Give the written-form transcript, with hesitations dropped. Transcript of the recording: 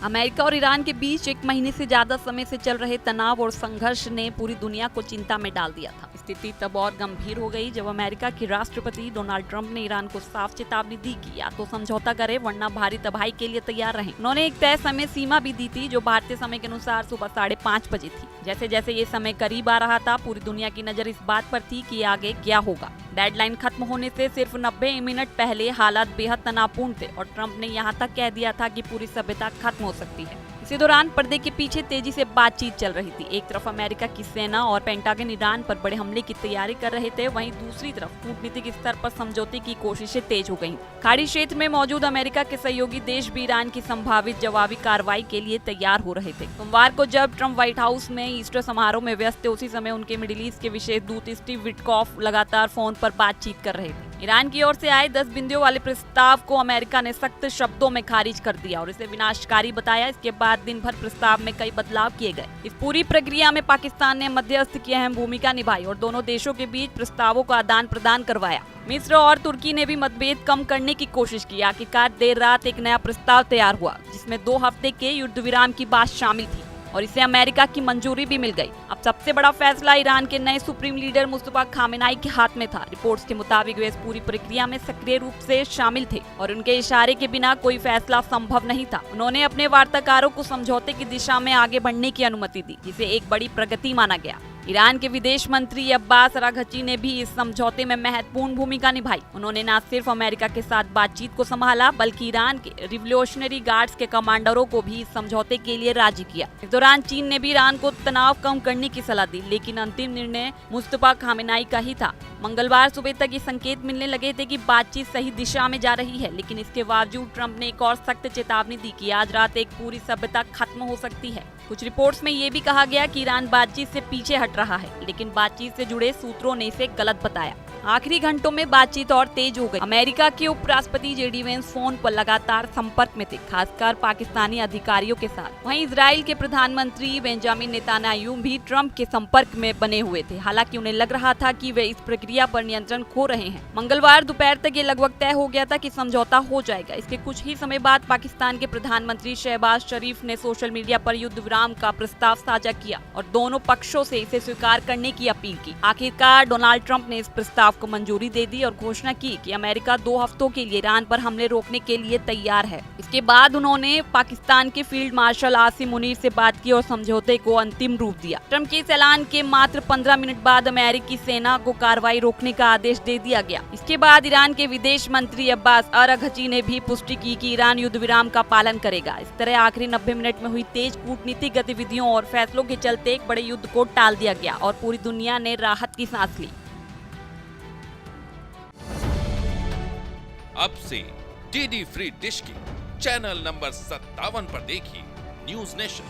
America और Iran के बीच 1 महीने से ज्यादा समय से चल रहे तनाव और संघर्ष ने पूरी दुनिया को चिंता में डाल दिया था। स्थिति तब और गंभीर हो गई जब अमेरिका के राष्ट्रपति डोनाल्ड ट्रंप ने ईरान को साफ चेतावनी दी कि या तो समझौता करे वरना भारी तबाही के लिए तैयार रहें। उन्होंने एक तय समय सीमा भी दी थी जो भारतीय समय के अनुसार सुबह 5:30 बजे थी। जैसे जैसे ये समय करीब आ रहा था, पूरी दुनिया की नजर इस बात पर थी कि आगे क्या होगा। डेडलाइन खत्म होने से सिर्फ 90 मिनट पहले हालात बेहद तनावपूर्ण थे और ट्रंप ने यहाँ तक कह दिया था कि पूरी सभ्यता खत्म हो सकती है। इसी दौरान पर्दे के पीछे तेजी से बातचीत चल रही थी। एक तरफ अमेरिका की सेना और पेंटागन ईरान पर बड़े हमले की तैयारी कर रहे थे, वहीं दूसरी तरफ कूटनीतिक स्तर पर समझौते की कोशिशें तेज हो गईं। खाड़ी क्षेत्र में मौजूद अमेरिका के सहयोगी देश भी ईरान की संभावित जवाबी कार्रवाई के लिए तैयार हो रहे थे। सोमवार को जब ट्रंप व्हाइट हाउस में ईस्टर समारोह में व्यस्त थे, उसी समय उनके मिडिल ईस्ट के विशेष दूत स्टीव विटकॉफ लगातार फोन पर बातचीत कर रहे थे। ईरान की ओर से आए 10 बिंदुओं वाले प्रस्ताव को अमेरिका ने सख्त शब्दों में खारिज कर दिया और इसे विनाशकारी बताया। इसके बाद दिन भर प्रस्ताव में कई बदलाव किए गए। इस पूरी प्रक्रिया में पाकिस्तान ने मध्यस्थ की अहम भूमिका निभाई और दोनों देशों के बीच प्रस्तावों का आदान प्रदान करवाया। मिस्र और तुर्की ने भी मतभेद कम करने की कोशिश की। आखिरकार देर रात एक नया प्रस्ताव तैयार हुआ जिसमें 2 हफ्ते के युद्ध विराम की बात शामिल थी और इसे अमेरिका की मंजूरी भी मिल गई। अब सबसे बड़ा फैसला ईरान के नए सुप्रीम लीडर मुस्तफा खामेनाई के हाथ में था। रिपोर्ट्स के मुताबिक वे इस पूरी प्रक्रिया में सक्रिय रूप से शामिल थे और उनके इशारे के बिना कोई फैसला संभव नहीं था। उन्होंने अपने वार्ताकारों को समझौते की दिशा में आगे बढ़ने की अनुमति दी, जिसे एक बड़ी प्रगति माना गया। ईरान के विदेश मंत्री अब्बास अराघची ने भी इस समझौते में महत्वपूर्ण भूमिका निभाई। उन्होंने न सिर्फ अमेरिका के साथ बातचीत को संभाला, बल्कि ईरान के रिवोल्यूशनरी गार्ड्स के कमांडरों को भी इस समझौते के लिए राजी किया। इस दौरान चीन ने भी ईरान को तनाव कम करने की सलाह दी, लेकिन अंतिम निर्णय मुस्तफा खामेनाई का ही था। मंगलवार सुबह तक ये संकेत मिलने लगे थे कि बातचीत सही दिशा में जा रही है, लेकिन इसके बावजूद ट्रंप ने एक और सख्त चेतावनी दी कि आज रात एक पूरी सभ्यता खत्म हो सकती है। कुछ रिपोर्ट्स में ये भी कहा गया कि ईरान बातचीत से पीछे हट रहा है, लेकिन बातचीत से जुड़े सूत्रों ने इसे गलत बताया। आखिरी घंटों में बातचीत और तेज हो गई। अमेरिका के उपराष्ट्रपति जेडी वेंस फोन पर लगातार संपर्क में थे, खासकर पाकिस्तानी अधिकारियों के साथ। वहीं इजराइल के प्रधानमंत्री बेंजामिन नेतान्याहू भी ट्रंप के संपर्क में बने हुए थे। हालांकि उन्हें लग रहा था कि वे इस प्रक्रिया पर नियंत्रण खो रहे हैं। मंगलवार दोपहर तक ये लगभग तय हो गया था कि समझौता हो जाएगा। इसके कुछ ही समय बाद पाकिस्तान के प्रधानमंत्री शहबाज शरीफ ने सोशल मीडिया पर युद्ध विराम का प्रस्ताव साझा किया और दोनों पक्षों से इसे स्वीकार करने की अपील की। आखिरकार डोनाल्ड ट्रंप ने इस प्रस्ताव को मंजूरी दे दी और घोषणा की कि अमेरिका 2 हफ्तों के लिए ईरान पर हमले रोकने के लिए तैयार है। इसके बाद उन्होंने पाकिस्तान के फील्ड मार्शल आसिम मुनीर से बात की और समझौते को अंतिम रूप दिया। ट्रंप के इस ऐलान के मात्र 15 मिनट बाद अमेरिकी सेना को कार्रवाई रोकने का आदेश दे दिया गया। इसके बाद ईरान के विदेश मंत्री अब्बास अराघची ने भी पुष्टि की कि ईरान युद्ध विराम का पालन करेगा। इस तरह आखिरी 90 मिनट में हुई तेज कूटनीतिक गतिविधियों और फैसलों के चलते एक बड़े युद्ध को टाल दिया गया और पूरी दुनिया ने राहत की सांस ली। अब से डीडी फ्री डिश की चैनल नंबर 57 पर देखिए न्यूज नेशन।